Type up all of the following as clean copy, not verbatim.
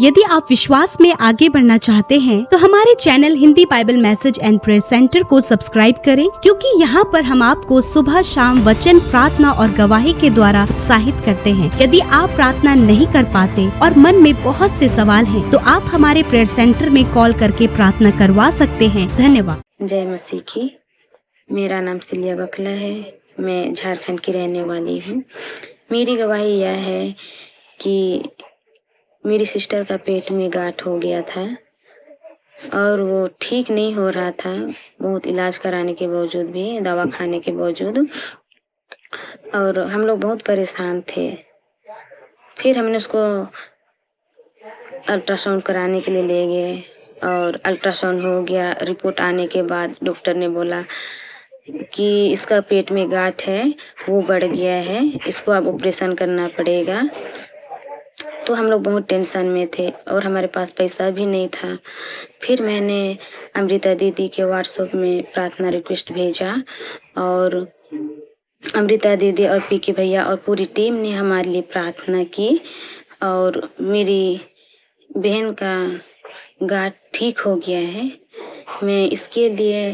यदि आप विश्वास में आगे बढ़ना चाहते हैं तो हमारे channel Hindi Bible message and prayer centre को सब्सक्राइब करें, क्योंकि यहाँ पर हम आपको सुबह शाम वचन, प्रार्थना और गवाही के द्वारा उत्साहित करते हैं। यदि आप प्रार्थना नहीं कर पाते और मन में बहुत से सवाल हैं, तो आप हमारे प्रेयर सेंटर में कॉल करके प्रार्थना करवा सकते हैं। धन्यवाद। जय मसीह की। मेरा नाम सिलिया बकला है। मैं झारखंड की रहने वाली हूँ। मेरी गवाही यह है कि मेरी सिस्टर का पेट में गांठ हो गया था और वो ठीक नहीं हो रहा था, बहुत इलाज कराने के बावजूद भी, दवा खाने के बावजूद, और हम लोग बहुत परेशान थे। फिर हमने उसको अल्ट्रासाउंड कराने के लिए ले गए और अल्ट्रासाउंड हो गया। रिपोर्ट आने के बाद डॉक्टर ने बोला कि इसका पेट में गांठ है, वो बढ़ गया है, इसको अब ऑपरेशन करना पड़ेगा। तो हम लोग बहुत टेंशन में थे और हमारे पास पैसा भी नहीं था। फिर मैंने अमृता दीदी के व्हाट्सएप में प्रार्थना रिक्वेस्ट भेजा और अमृता दीदी और पीके भैया और पूरी टीम ने हमारे लिए प्रार्थना की और मेरी बहन का गांठ ठीक हो गया है। मैं इसके लिए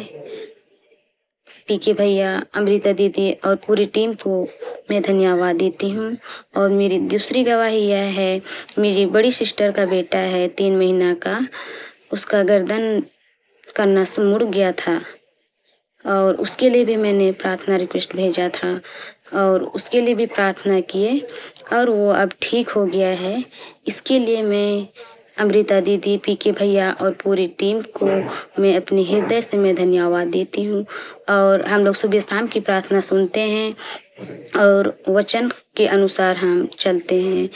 पीके भैया, अमृता दीदी और पूरी टीम को मैं धन्यवाद देती हूँ। और मेरी दूसरी गवाही यह है, मेरी बड़ी सिस्टर का बेटा है 3 महीना का, उसका गर्दन का नस मुड़ गया था और उसके लिए भी मैंने प्रार्थना रिक्वेस्ट भेजा था और उसके लिए भी प्रार्थना किए और वो अब ठीक हो गया है। इसके लिए मैं अमृता दीदी, पीके भैया और पूरी टीम को मैं अपने हृदय से मैं धन्यवाद देती हूँ। और हम लोग सुबह शाम की प्रार्थना सुनते हैं और वचन के अनुसार हम चलते हैं।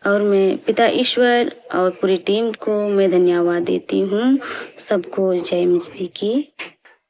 और मैं पिता ईश्वर और पूरी टीम को मैं धन्यवाद देती हूँ। सबको जय मसीह की।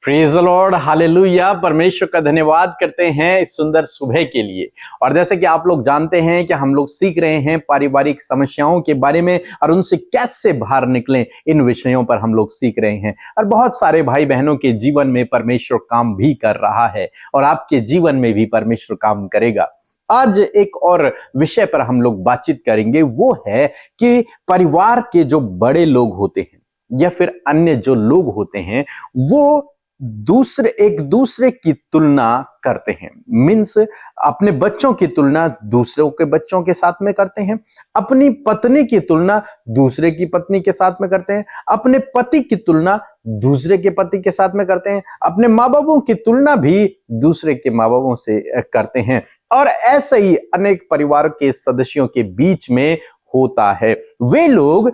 Praise the Lord, hallelujah. परमेश्वर का धन्यवाद करते हैं इस सुंदर सुबह के लिए। और जैसे कि आप लोग जानते हैं कि हम लोग सीख रहे हैं पारिवारिक समस्याओं के बारे में और उनसे कैसे बाहर निकलें, इन विषयों पर हम लोग सीख रहे हैं। और बहुत सारे भाई बहनों के जीवन में परमेश्वर काम भी कर रहा है और आपके जीवन में भी परमेश्वर काम करेगा। आज एक और विषय पर हम लोग बातचीत करेंगे, वो है कि परिवार के जो बड़े लोग होते हैं या फिर अन्य जो लोग होते हैं, वो एक दूसरे की तुलना करते हैं। मीन्स अपने बच्चों की तुलना दूसरों के बच्चों के साथ में करते हैं, अपनी पत्नी की तुलना दूसरे की पत्नी के साथ में करते हैं, अपने पति की तुलना दूसरे के पति के साथ में करते हैं, अपने माँ बापों की तुलना भी दूसरे के माँ बापों से करते हैं। और ऐसे ही अनेक परिवार के सदस्यों के बीच में होता है। वे लोग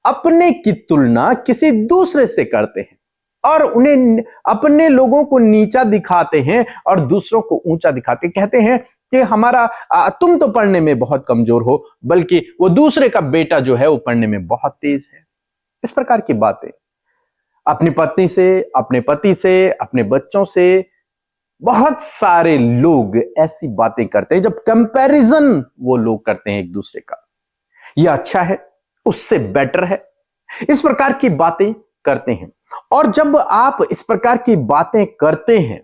अपने की तुलना किसी दूसरे से करते हैं और उन्हें अपने लोगों को नीचा दिखाते हैं और दूसरों को ऊंचा दिखाते, कहते हैं कि हमारा तुम तो पढ़ने में बहुत कमजोर हो, बल्कि वो दूसरे का बेटा जो है वो पढ़ने में बहुत तेज है। इस प्रकार की बातें अपनी पत्नी से, अपने पति से, अपने बच्चों से बहुत सारे लोग ऐसी बातें करते हैं जब कंपैरिजन वो लोग करते हैं एक दूसरे का। यह अच्छा है, उससे बेटर है, इस प्रकार की बातें करते हैं। और जब आप इस प्रकार की बातें करते हैं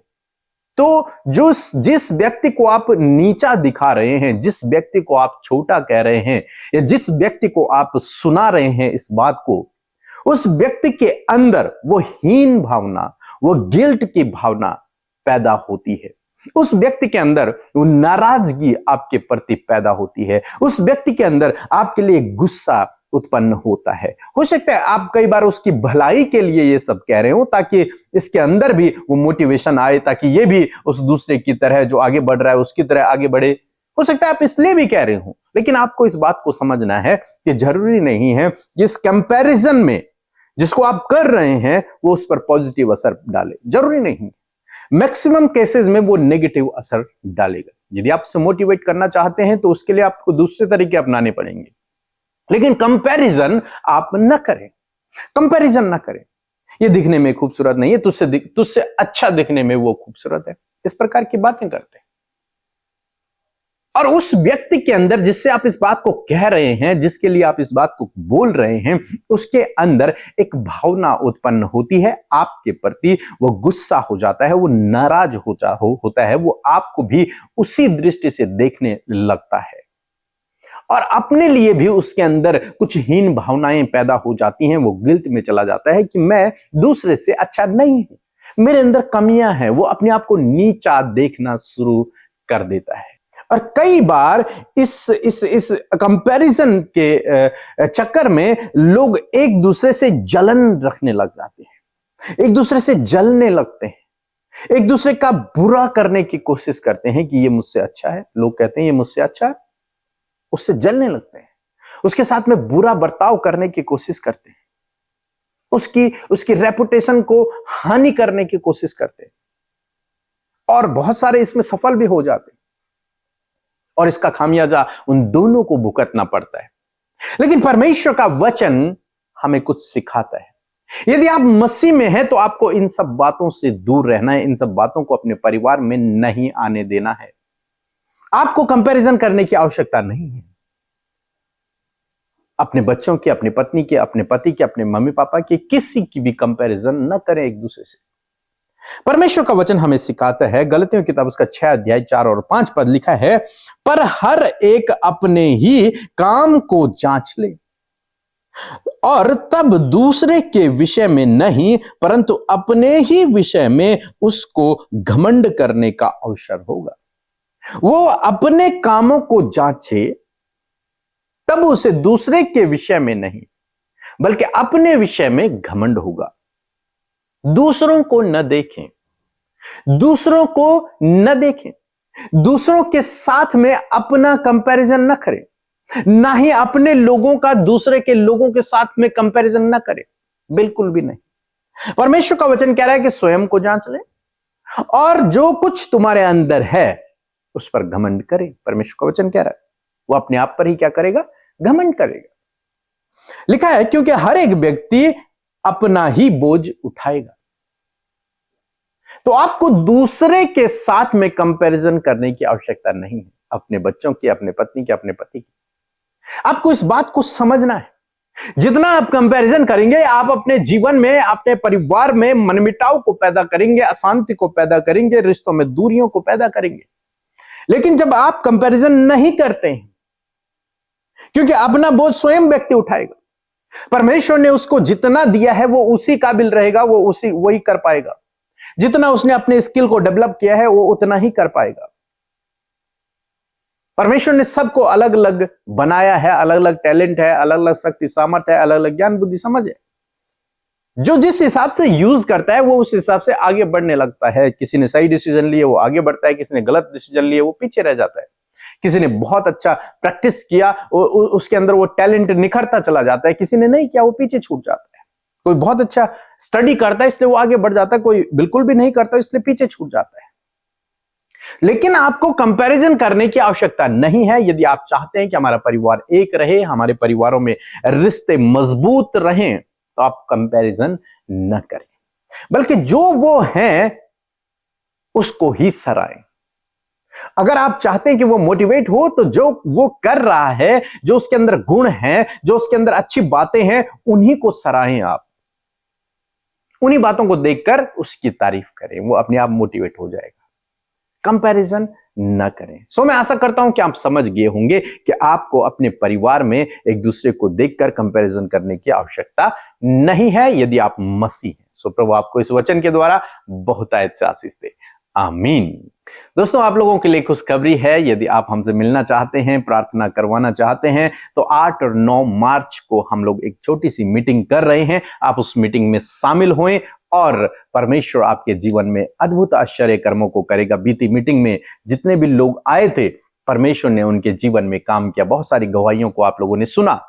तो जिस व्यक्ति को आप नीचा दिखा रहे हैं, जिस व्यक्ति को आप छोटा कह रहे हैं या जिस व्यक्ति को आप सुना रहे हैं इस बात को, उस व्यक्ति के अंदर वो हीन भावना, वो गिल्ट की भावना पैदा होती है। उस व्यक्ति के अंदर वो नाराजगी आपके प्रति पैदा होती है। उस व्यक्ति के अंदर आपके लिए गुस्सा उत्पन्न होता है। हो सकता है आप कई बार उसकी भलाई के लिए ये सब कह रहे हो, ताकि इसके अंदर भी वो मोटिवेशन आए, ताकि ये भी उस दूसरे की तरह जो आगे बढ़ रहा है उसकी तरह आगे बढ़े। हो सकता है आप इसलिए भी कह रहे हो, लेकिन आपको इस बात को समझना है कि जरूरी नहीं है कि इस कंपैरिजन में जिसको आप कर रहे हैं वो उस पर पॉजिटिव असर डाले, जरूरी नहीं। मैक्सिमम केसेस में वो नेगेटिव असर डालेगा। यदि आप उसे मोटिवेट करना चाहते हैं तो उसके लिए आपको दूसरे तरीके अपनाने पड़ेंगे, लेकिन कंपैरिजन आप न करें। कंपैरिजन न करें। ये दिखने में खूबसूरत नहीं है, तुझसे अच्छा दिखने में वो खूबसूरत है, इस प्रकार की बातें करते हैं। और उस व्यक्ति के अंदर जिससे आप इस बात को कह रहे हैं, जिसके लिए आप इस बात को बोल रहे हैं, उसके अंदर एक भावना उत्पन्न होती है आपके प्रति। वो गुस्सा हो जाता है, वो नाराज होता है, वो आपको भी उसी दृष्टि से देखने लगता है। और अपने लिए भी उसके अंदर कुछ हीन भावनाएं पैदा हो जाती हैं। वो गिल्ट में चला जाता है कि मैं दूसरे से अच्छा नहीं हूं, मेरे अंदर कमियां हैं। वो अपने आप को नीचा देखना शुरू कर देता है। और कई बार इस कंपैरिजन के चक्कर में लोग एक दूसरे से जलन रखने लग जाते हैं, एक दूसरे से जलने लगते हैं, एक दूसरे का बुरा करने की कोशिश करते हैं कि ये मुझसे अच्छा है। लोग कहते हैं ये मुझसे अच्छा है, उससे जलने लगते हैं, उसके साथ में बुरा बर्ताव करने की कोशिश करते हैं, उसकी रेपुटेशन को हानि करने की कोशिश करते हैं, और बहुत सारे इसमें सफल भी हो जाते हैं, और इसका खामियाजा उन दोनों को भुगतना पड़ता है। लेकिन परमेश्वर का वचन हमें कुछ सिखाता है। यदि आप मसीह में हैं तो आपको इन सब बातों से दूर रहना है, इन सब बातों को अपने परिवार में नहीं आने देना है। आपको कंपैरिजन करने की आवश्यकता नहीं है। अपने बच्चों की, अपनी पत्नी के, अपने पति के, अपने मम्मी पापा के, किसी की भी कंपैरिजन न करें एक दूसरे से। परमेश्वर का वचन हमें सिखाता है, गलतियों की किताब उसका 6 अध्याय 4 और 5 पद लिखा है, पर हर एक अपने ही काम को जांच ले और तब दूसरे के विषय में नहीं परंतु अपने ही विषय में उसको घमंड करने का अवसर होगा। वो अपने कामों को जांचे, तब उसे दूसरे के विषय में नहीं बल्कि अपने विषय में घमंड होगा। दूसरों को न देखें, दूसरों को न देखें, दूसरों के साथ में अपना कंपैरिजन न करें, ना ही अपने लोगों का दूसरे के लोगों के साथ में कंपैरिजन ना करें, बिल्कुल भी नहीं। परमेश्वर का वचन कह रहा है कि स्वयं को जांच ले और जो कुछ तुम्हारे अंदर है उस पर घमंड करे। परमेश्वर का वचन कह रहा है वो अपने आप पर ही क्या करेगा? घमंड करेगा। लिखा है क्योंकि हर एक व्यक्ति अपना ही बोझ उठाएगा। तो आपको दूसरे के साथ में कंपैरिजन करने की आवश्यकता नहीं है। अपने बच्चों की, अपने पत्नी की, अपने पति की, आपको इस बात को समझना है। जितना आप कंपैरिजन करेंगे, आप अपने जीवन में, अपने परिवार में मनमुटाव को पैदा करेंगे, अशांति को पैदा करेंगे, रिश्तों में दूरियों को पैदा करेंगे। लेकिन जब आप कंपैरिजन नहीं करते हैं, क्योंकि अपना बोझ स्वयं व्यक्ति उठाएगा, परमेश्वर ने उसको जितना दिया है वो उसी काबिल रहेगा, वो वही कर पाएगा। जितना उसने अपने स्किल को डेवलप किया है वो उतना ही कर पाएगा। परमेश्वर ने सबको अलग अलग बनाया है, अलग अलग टैलेंट है, अलग अलग शक्ति सामर्थ्य है, अलग अलग ज्ञान बुद्धि समझ है। जो जिस हिसाब से यूज करता है वो उस हिसाब से आगे बढ़ने लगता है। किसी ने सही डिसीजन लिए वो आगे बढ़ता है, किसी ने गलत डिसीजन लिए वो पीछे रह जाता है। किसी ने बहुत अच्छा प्रैक्टिस किया, उसके अंदर वो टैलेंट निखरता चला जाता है, किसी ने नहीं किया वो पीछे छूट जाता है। कोई बहुत अच्छा स्टडी करता है इसलिए वो आगे बढ़ जाता है, कोई बिल्कुल भी नहीं करता इसलिए पीछे छूट जाता है। लेकिन आपको कंपैरिजन करने की आवश्यकता नहीं है। यदि आप चाहते हैं कि हमारा परिवार एक रहे, हमारे परिवारों में रिश्ते मजबूत रहें, तो आप कंपैरिजन न करें, बल्कि जो वो हैं उसको ही सराहें। अगर आप चाहते हैं कि वो मोटिवेट हो, तो जो वो कर रहा है, जो उसके अंदर गुण हैं, जो उसके अंदर अच्छी बातें हैं, उन्हीं को सराहें। आप उन्हीं बातों को देखकर उसकी तारीफ करें, वो अपने आप मोटिवेट हो जाएगा। कंपैरिजन न करें। सो मैं आशा करता हूं कि आप समझ गए होंगे कि आपको अपने परिवार में एक दूसरे को देखकर कंपैरिजन करने की आवश्यकता नहीं है यदि आप मसीह हैं। सो प्रभु आपको इस वचन के द्वारा बहुतायत से आशीष दे। आमीन। दोस्तों, आप लोगों के लिए खुशखबरी है। यदि आप हमसे मिलना चाहते हैं, प्रार्थना करवाना चाहते हैं, तो 8 और 9 मार्च को हम लोग एक छोटी सी मीटिंग कर रहे हैं। आप उस मीटिंग में शामिल हों और परमेश्वर आपके जीवन में अद्भुत आश्चर्य कर्मों को करेगा। बीती मीटिंग में जितने भी लोग आए थे, परमेश्वर ने उनके जीवन में काम किया। बहुत सारी गवाहियों को आप लोगों ने सुना।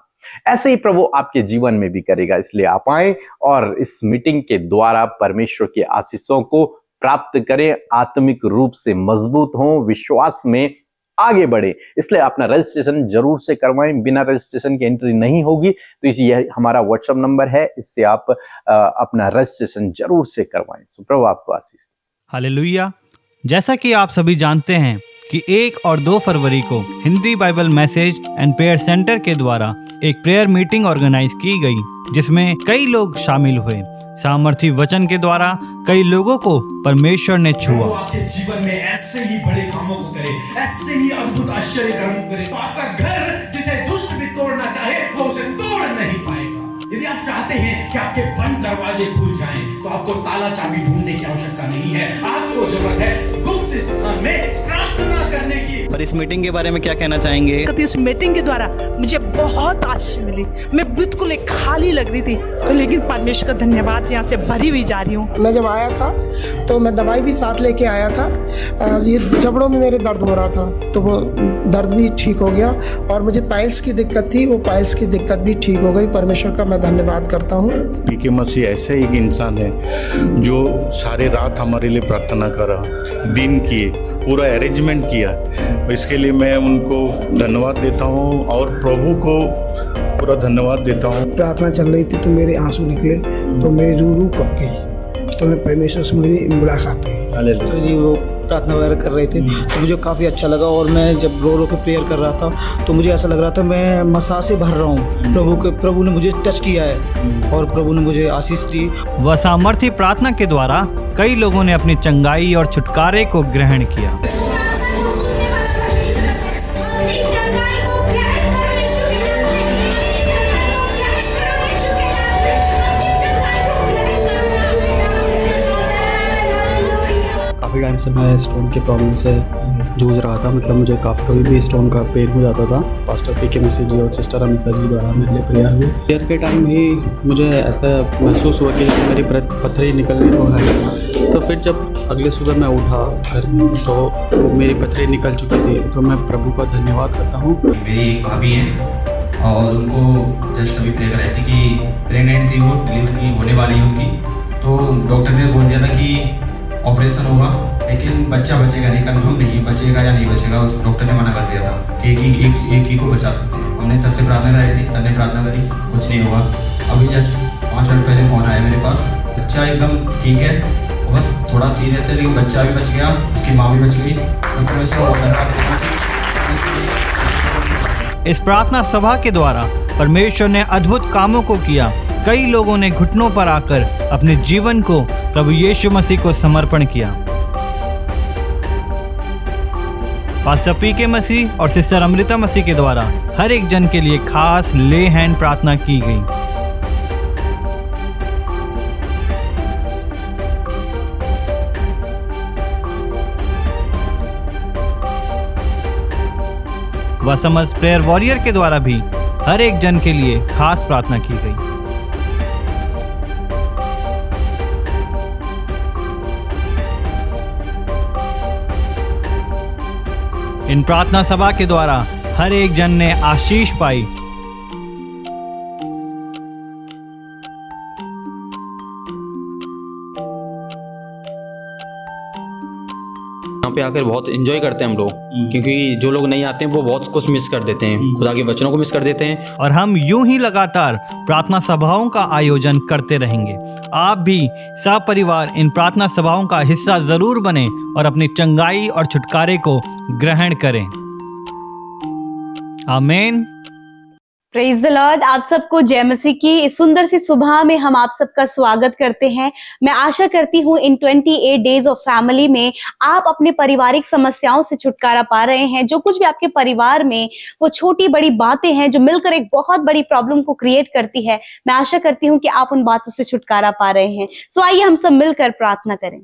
ऐसे ही प्रभु आपके जीवन में भी करेगा। इसलिए आप आए और इस मीटिंग के द्वारा परमेश्वर के आशीषों को प्राप्त करें, आत्मिक रूप से मजबूत हों, विश्वास में आगे बढ़े। इसलिए अपना रजिस्ट्रेशन जरूर से करवाएं। बिना रजिस्ट्रेशन की एंट्री नहीं होगी। तो ये हमारा व्हाट्सएप नंबर है, इससे आप अपना रजिस्ट्रेशन जरूर से करवाएं। सो प्रभु आपको आशीष दे। हालेलुया। जैसा कि आप सभी जानते हैं कि 1 और 2 फरवरी को Hindi Bible message and prayer centre के द्वारा एक प्रेयर मीटिंग ऑर्गेनाइज की गई, जिसमें कई लोग शामिल हुए। सामर्थी वचन के द्वारा कई लोगों को परमेश्वर ने छुआ। आपके जीवन में ऐसे ही बड़े कामों को करे, ऐसे ही अद्भुत आश्चर्य कर्म करे। तो आपका घर जिसे दुष्ट भी तोड़ना चाहे वो उसे तोड़ नहीं पाएगा। यदि आप चाहते हैं कि आपके बंद दरवाजे खुल जाएं, तो आपको ताला चाबी ढूंढने की आवश्यकता नहीं है। आपको जरूरत है गुप्त स्थान में प्रार्थना करने की। और इस मीटिंग के बारे में क्या कहना चाहेंगे? इस मीटिंग के द्वारा मुझे बहुत आशीष मिली। मैं बिल्कुल एक खाली लग रही थी, तो लेकिन परमेश्वर का धन्यवाद, यहाँ से भरी हुई जा रही हूँ। मैं जब आया था तो मैं दवाई भी साथ लेके आया था। ये जबड़ों में मेरे दर्द हो रहा था, तो वो दर्द भी ठीक हो गया। और मुझे पाइल्स की दिक्कत थी, वो पाइल्स की दिक्कत भी ठीक हो गई। परमेश्वर का मैं धन्यवाद करता हूँ। पीके मसीह ऐसे एक इंसान है जो सारे रात हमारे लिए प्रार्थना करा, दिन किए, पूरा अरेंजमेंट किया। इसके लिए मैं उनको धन्यवाद देता हूँ और प्रभु को पूरा धन्यवाद देता हूँ। प्रार्थना चल रही थी तो मेरे आंसू निकले, तो मेरी रूह कप गई, तो मैं परमेश्वर से मेरी मुलाकात हुई। तो जी वो प्रार्थना वगैरह कर रहे थे, तो मुझे काफ़ी अच्छा लगा। और मैं जब रो रो के प्रेयर कर रहा था तो मुझे ऐसा लग रहा था मैं मसा से भर रहा हूँ। प्रभु ने मुझे टच किया है और प्रभु ने मुझे आशीष दी। वह सामर्थी प्रार्थना के द्वारा कई लोगों ने अपनी चंगाई और छुटकारे को ग्रहण किया। काफ़ी टाइम से मैं स्टोन के प्रॉब्लम से जूझ रहा था। मतलब मुझे कभी भी स्टोन का पेन हो जाता था। पास्टर पीके मसीह जी और सिस्टर अमिता जी द्वारा मेरे लिए प्रेयर हुई। प्रेयर के टाइम ही मुझे ऐसा महसूस हुआ कि मेरी पथरी निकलने को है। तो फिर जब अगले सुबह मैं उठा घर, तो मेरी पथरी निकल चुकी थी। तो मैं प्रभु का धन्यवाद करता हूँ। मेरी भाभी हैं और उनको जस्ट अभी प्रे कर रही थी कि प्रेगनेंट थी, वो डिलीवरी होने वाली है उनकी। तो डॉक्टर ने बोल दिया था कि ऑपरेशन होगा, लेकिन बच्चा बचेगा नहीं, कंफर्म नहीं बचेगा या नहीं बचेगा। उस डॉक्टर ने मना कर दिया था कि एक ही को बचा सकते हैं। हमने सर से प्रार्थना कराई थी, सर ने प्रार्थना करी, कुछ नहीं होगा। अभी जस्ट 5 मिनट पहले फ़ोन आया मेरे पास, बच्चा एकदम ठीक है, बस थोड़ा सीरियस है, लेकिन बच्चा भी बच गया, उसकी माँ भी बच गई। डॉक्टर ने इसको इस प्रार्थना सभा के द्वारा परमेश्वर ने अद्भुत कामों को किया। कई लोगों ने घुटनों पर आकर अपने जीवन को प्रभु यीशु मसीह को समर्पण किया। पास्टर पीके मसीह और सिस्टर अमृता मसीह के द्वारा हर एक जन के लिए खास ले हैंड प्रार्थना की गई। व समझ प्रेयर वॉरियर के द्वारा भी हर एक जन के लिए खास प्रार्थना की गई। इन प्रार्थना सभा के द्वारा हर एक जन ने आशीष पाई। यहाँ पे आकर बहुत एंजॉय करते हैं हम लोग, क्योंकि जो लोग नहीं आते हैं वो बहुत कुछ मिस कर देते हैं, खुदा के वचनों को मिस कर देते हैं। और हम यूं ही लगातार प्रार्थना सभाओं का आयोजन करते रहेंगे। आप भी सपरिवार इन प्रार्थना सभाओं का हिस्सा जरूर बने और अपनी चंगाई और छुटकारे को ग्रहण करें। आमीन। Praise the Lord. आप सबको जय मसीह की इस सुंदर सी सुबह में हम आप सबका स्वागत करते हैं। मैं आशा करती हूँ इन 28 डेज ऑफ फैमिली में आप अपने पारिवारिक समस्याओं से छुटकारा पा रहे हैं। जो कुछ भी आपके परिवार में वो छोटी बड़ी बातें हैं जो मिलकर एक बहुत बड़ी प्रॉब्लम को क्रिएट करती है, मैं आशा करती हूँ कि आप उन बातों से छुटकारा पा रहे हैं। सो आइए हम सब मिलकर प्रार्थना करें।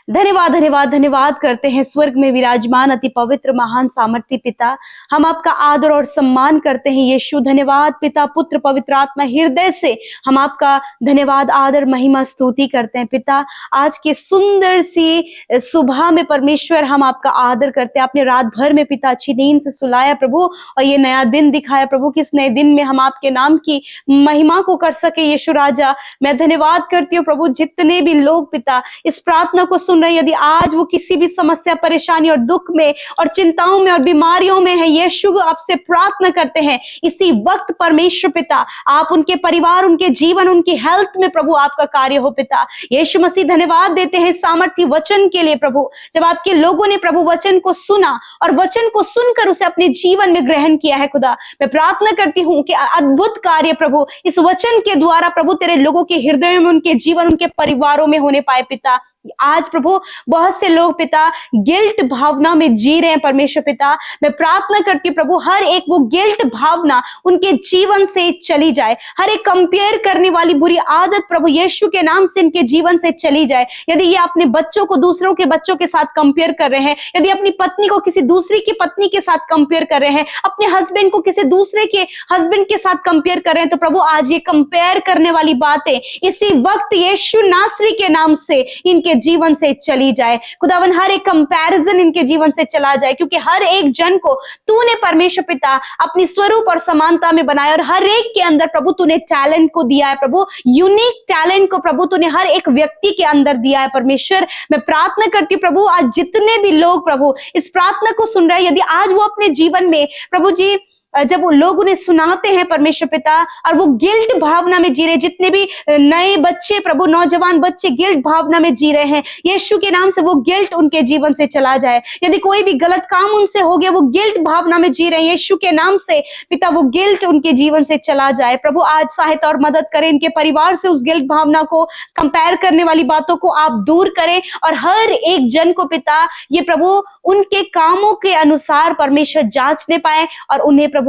धन्यवाद धन्यवाद धन्यवाद करते हैं स्वर्ग में विराजमान अति पवित्र महान सामर्थी पिता, हम आपका आदर और सम्मान करते हैं यीशु। धन्यवाद पिता, पुत्र, पवित्र आत्मा, हृदय से हम आपका धन्यवाद, आदर, महिमा, स्तुति करते हैं पिता। आज की सुंदर सी सुबह में परमेश्वर हम आपका आदर करते हैं। आपने रात भर में पिता अच्छी नींद से सुलाया प्रभु, और ये नया दिन दिखाया प्रभु कि इस नए दिन में हम आपके नाम की महिमा को कर सके यीशु राजा। मैं धन्यवाद करती हूँ प्रभु, जितने भी लोग पिता इस प्रार्थना को सुन रहे, यदि आज वो किसी भी समस्या, परेशानी और दुख में और चिंताओं में और बीमारियों में है, यीशु आपसे प्रार्थना करते हैं इसी वक्त परमेश्वर पिता आप उनके परिवार, उनके जीवन, उनकी हेल्थ में प्रभु आपका कार्य हो पिता। यीशु मसीह धन्यवाद देते हैं सामर्थ्य वचन के लिए प्रभु। जब आपके लोगों ने प्रभु वचन को सुना और वचन को सुनकर उसे अपने जीवन में ग्रहण किया है खुदा, मैं प्रार्थना करती हूँ कि अद्भुत कार्य प्रभु इस वचन के द्वारा प्रभु तेरे लोगों के हृदयों में, उनके जीवन, उनके परिवारों में होने पाए पिता। आज प्रभु बहुत से लोग पिता गिल्ट भावना में जी रहे हैं परमेश्वर पिता, मैं प्रार्थना करती हूँ प्रभु हर एक वो गिल्ट भावना उनके जीवन से चली जाए, हर एक कंपेयर करने वाली बुरी आदत प्रभु यीशु के नाम से इनके जीवन से चली जाए। यदि ये अपने बच्चों को दूसरों के बच्चों के साथ कंपेयर कर रहे हैं, यदि अपनी पत्नी को किसी दूसरी की पत्नी के साथ कंपेयर कर रहे हैं, अपने हस्बैंड को किसी दूसरे के हस्बैंड के साथ कंपेयर कर रहे हैं, तो प्रभु आज ये कंपेयर करने वाली बातें इसी वक्त यीशु नासरी के नाम से इनके जीवन से चली जाए। खुदावन हर एक कंपैरिजन इनके जीवन से चला जाए, क्योंकि हर एक जन को तूने परमेश्वर पिता अपनी स्वरूप और समानता में बनाया और हर एक के अंदर प्रभु तूने टैलेंट को दिया है प्रभु, यूनिक टैलेंट को प्रभु तूने हर एक व्यक्ति के अंदर दिया है परमेश्वर। मैं प्रार्थना करती हूँ प्रभु आज जितने भी लोग प्रभु इस प्रार्थना को सुन रहे हैं, यदि आज वो अपने जीवन में प्रभु जी जब वो लोग उन्हें सुनाते हैं परमेश्वर पिता और वो गिल्ट भावना में जी रहे, जितने भी नए बच्चे प्रभु नौजवान बच्चे गिल्ट भावना में जी रहे हैं, यीशु के नाम से वो गिल्ट उनके जीवन से चला जाए। यदि कोई भी गलत काम उनसे हो गया, वो गिल्ट भावना में जी रहे हैं, यीशु के नाम से पिता वो गिल्ट उनके जीवन से चला जाए। प्रभु आज सहायता और मदद करें, इनके परिवार से उस गिल्ट भावना को कंपेयर करने वाली बातों को आप दूर करें और हर एक जन को पिता ये प्रभु उनके कामों के अनुसार परमेश्वर जांचने पाए और उन्हें प्रभु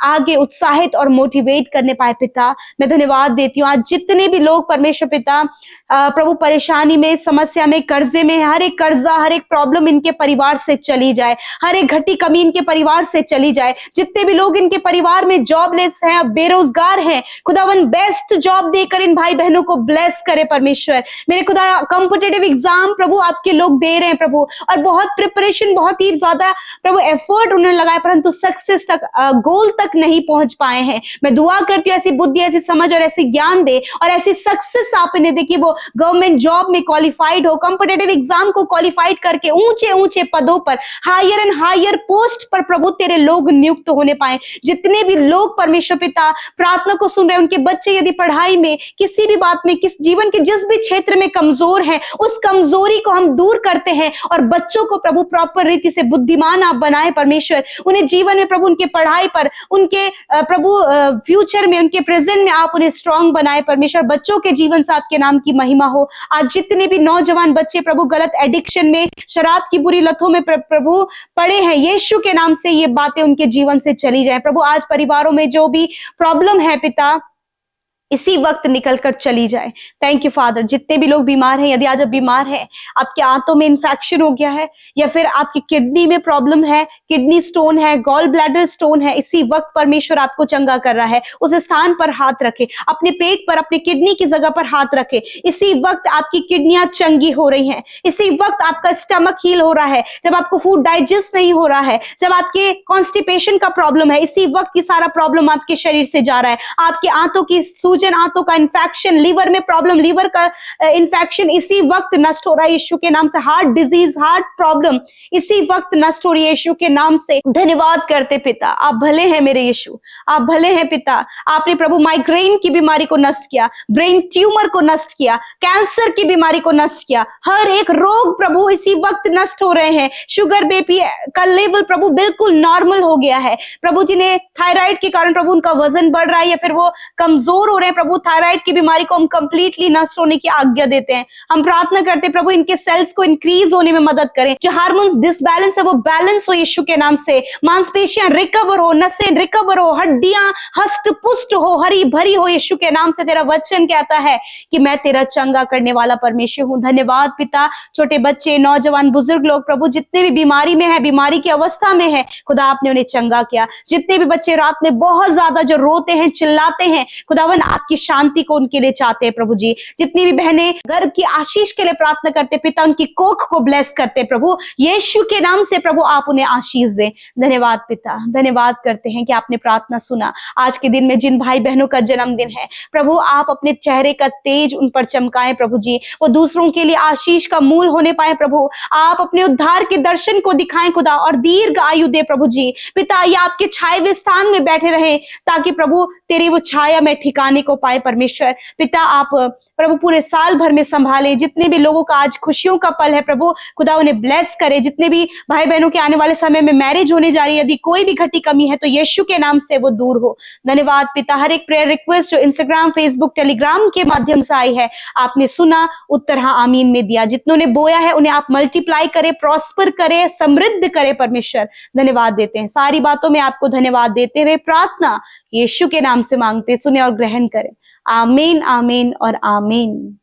आगे उत्साहित और मोटिवेट करने पाए। पिता मैं धन्यवाद देती हूँ आज जितने भी लोग परमेश्वर पिता प्रभु परेशानी में, समस्या में, कर्जे में, हर एक कर्जा हर एक प्रॉब्लम इनके परिवार से चली जाए, हर एक घटी कमी इनके परिवार से चली जाए। जितने भी लोग इनके परिवार में जॉबलेस हैं, बेरोजगार हैं, खुदावन बेस्ट जॉब देकर इन भाई बहनों को ब्लेस करे परमेश्वर। मेरे खुदा कॉम्पिटिटिव एग्जाम प्रभु आपके लोग दे रहे हैं प्रभु और बहुत प्रिपरेशन बहुत ही ज्यादा प्रभु एफर्ट उन्होंने लगाया, परंतु सक्सेस तक गोल तक नहीं पहुंच पाए हैं। मैं दुआ करती हूँ ऐसी बुद्धि, ऐसी समझ और ऐसी ज्ञान दे और ऐसी सक्सेस आप इन्हें दे कि वो गवर्नमेंट जॉब में क्वालिफाइड हो, कॉम्पिटिटिव एग्जाम को क्वालिफाइड करके ऊंचे ऊंचे पदों पर, हायर एंड हायर पोस्ट पर प्रभु तेरे लोग नियुक्त होने पाए। जितने भी लोग परमेश्वर पिता प्रार्थना को सुन रहे हैं, उनके बच्चे यदि पढ़ाई में किसी भी बात में, किस जीवन के जिस भी क्षेत्र में कमजोर हैं, उस कमजोरी को हम दूर करते हैं और बच्चों को प्रभु प्रॉपर रीति से बुद्धिमान आप बनाए परमेश्वर। उन्हें जीवन में प्रभु उनके पढ़ाई पर, उनके प्रभु फ्यूचर में, उनके प्रेजेंट में आप उन्हें स्ट्रांग बनाए परमेश्वर। बच्चों के जीवन से आपके नाम की महिमा हो। आज जितने भी नौजवान बच्चे प्रभु गलत एडिक्शन में, शराब की बुरी लतों में प्रभु पड़े हैं, यीशु के नाम से ये बातें उनके जीवन से चली जाए प्रभु। आज परिवारों में जो भी प्रॉब्लम है पिता इसी वक्त निकलकर चली जाए। Thank you father. जितने भी लोग बीमार हैं, यदि आज आप बीमार हैं, आपके आंतों में इंफेक्शन हो गया है या फिर आपकी किडनी में प्रॉब्लम है, किडनी स्टोन है, गॉल ब्लैडर स्टोन है, इसी वक्त परमेश्वर आपको चंगा कर रहा है। उस स्थान पर हाथ रखे, अपने पेट पर, अपने किडनी की जगह पर हाथ रखे। इसी वक्त आपकी किडनियां चंगी हो रही हैं। इसी वक्त आपका स्टमक हील हो रहा है। जब आपको फूड डाइजेस्ट नहीं हो रहा है, जब आपके कॉन्स्टिपेशन का प्रॉब्लम है, इसी वक्त ये सारा प्रॉब्लम आपके शरीर से जा रहा है। आपके आंतों की आंतों का इन्फेक्शन, लीवर में प्रॉब्लम, लीवर का इन्फेक्शन इसी वक्त नष्ट हो रहा है यीशु के नाम से। हार्ट डिजीज, हार्ट प्रॉब्लम इसी वक्त नष्ट हो रही है यीशु के नाम से। धन्यवाद करते पिता, आप भले हैं मेरे यीशु, आप भले हैं पिता। आपने प्रभु माइग्रेन की बीमारी को नष्ट किया, ब्रेन ट्यूमर को नष्ट किया, कैंसर की बीमारी को नष्ट किया। हर एक रोग प्रभु इसी वक्त नष्ट हो रहे हैं। शुगर बीपी का लेवल प्रभु बिल्कुल नॉर्मल हो गया है। प्रभु जी ने थायराइड के कारण प्रभु उनका वजन बढ़ रहा है या फिर वो कमजोर हो रहे हैं, प्रभु थायराइड की बीमारी को हम कंप्लीटली नष्ट होने की आज्ञा देते हैं। हम प्रार्थना करते हैं प्रभु इनके सेल्स को इंक्रीज होने में मदद करें। जो हार्मोन्स डिसबैलेंस है वो बैलेंस हो यीशु के नाम से। मांसपेशियां रिकवर हो, नसें रिकवर हो, हड्डियां हष्ट पुष्ट हो, हरी भरी हो यीशु के नाम से। तेरा वचन कहता है कि मैं तेरा चंगा करने वाला परमेश्वर हूं। धन्यवाद पिता। छोटे बच्चे, नौजवान, बुजुर्ग लोग प्रभु जितने भी बीमारी में है, बीमारी की अवस्था में है, खुदा आपने उन्हें चंगा किया। जितने भी बच्चे रात में बहुत ज्यादा जो रोते हैं, चिल्लाते हैं, खुदावन आपकी शांति को उनके लिए चाहते हैं प्रभु जी। जितनी भी बहनें गर्भ की आशीष के लिए प्रार्थना करते पिता, उनकी कोख को ब्लेस करते प्रभु यीशु के नाम से। प्रभु आप उन्हें आशीष दें। धन्यवाद पिता, धन्यवाद करते हैं कि आपने प्रार्थना सुना। आज के दिन में जिन भाई बहनों का जन्मदिन है प्रभु, आप अपने चेहरे का तेज उन पर चमकाएं प्रभु जी। वो दूसरों के लिए आशीष का मूल होने पाए प्रभु। आप अपने उद्धार के दर्शन को दिखाएं खुदा और दीर्घ आयु दे प्रभु जी। पिता ये आपके छाए हुए स्थान में बैठे रहे ताकि प्रभु तेरी वो छाया में ठिकाने संभालने को पाए परमेश्वर। पिता आप प्रभु पूरे साल भर में संभाले, जितने भी लोगों का आज खुशियों का पल है प्रभु खुदा उन्हें ब्लेस करे, जितने भी भाई बहनों के आने वाले समय में मैरिज होने जा रही है, यदि कोई भी घटी कमी है तो यीशु के नाम से वो दूर हो। धन्यवाद पिता, हर एक प्रेयर रिक्वेस्ट जो इंस्टाग्राम, फेसबुक, टेलीग्राम के माध्यम से आई है, आपने सुना, उत्तर हाँ आमीन में दिया। जितनों ने बोया है उन्हें आप मल्टीप्लाई करे, प्रॉस्पर करे, समृद्ध करे परमेश्वर। धन्यवाद देते हैं, सारी बातों में आपको धन्यवाद देते हुए प्रार्थना यीशु के नाम से मांगते, सुने और ग्रहण करें। आमीन, आमीन और आमीन।